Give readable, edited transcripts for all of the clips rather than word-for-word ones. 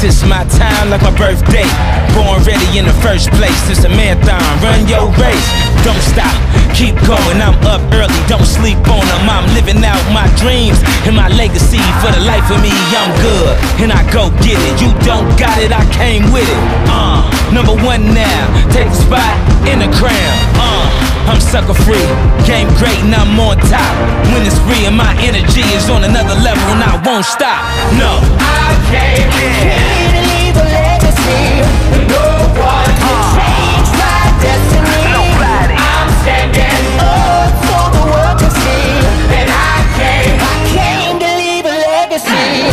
This is my time like my birthday. Born ready in the first place. It's a marathon, run your race. Don't stop, keep going, I'm up early, don't sleep on them. I'm living out my dreams and my legacy. For the life of me, I'm good, and I go get it. You don't got it, I came with it. Number one now, take the spot in the crown. I'm sucker free, game great and I'm on top. When it's free and my energy is on another level and I won't stop. No, I came here to leave a legacy. No one can change my destiny. Nobody. I'm standing up so the world can see. And I came to leave a legacy.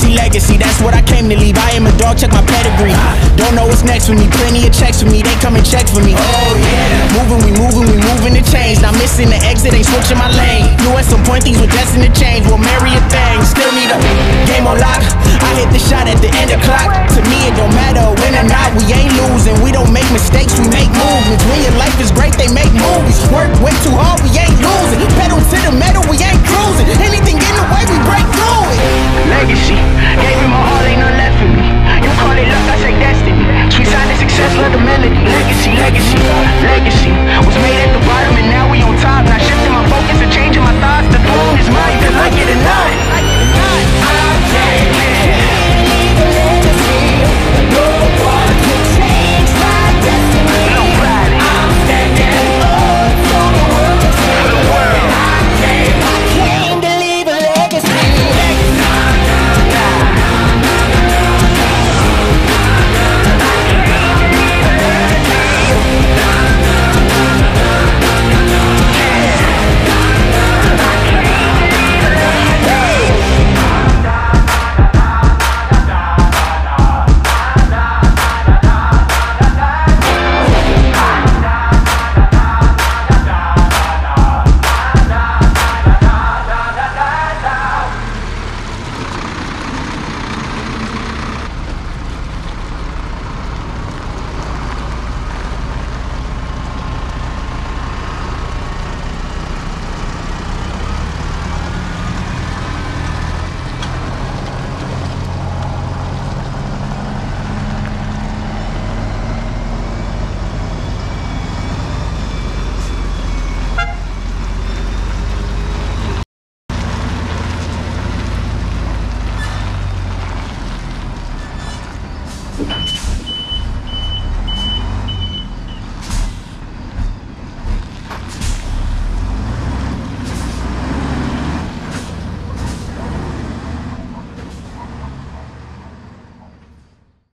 Legacy, that's what I came to leave. I am a dog, check my pedigree. Don't know what's next for me, plenty of checks for me. They come and check for me. Oh yeah. We moving the change. Not missing the exit, ain't switching my lane. Knew at some point things were destined to change. We'll marry a thing, still need a game on lock. I hit the shot at the end of clock. To me it don't matter win or not. We ain't losing, we don't make mistakes, we make movements. When your life is great, they make movies. Work way too hard, we ain't losing. Pedal to the metal, we ain't cruising. Anything in the way, we break through it. Legacy.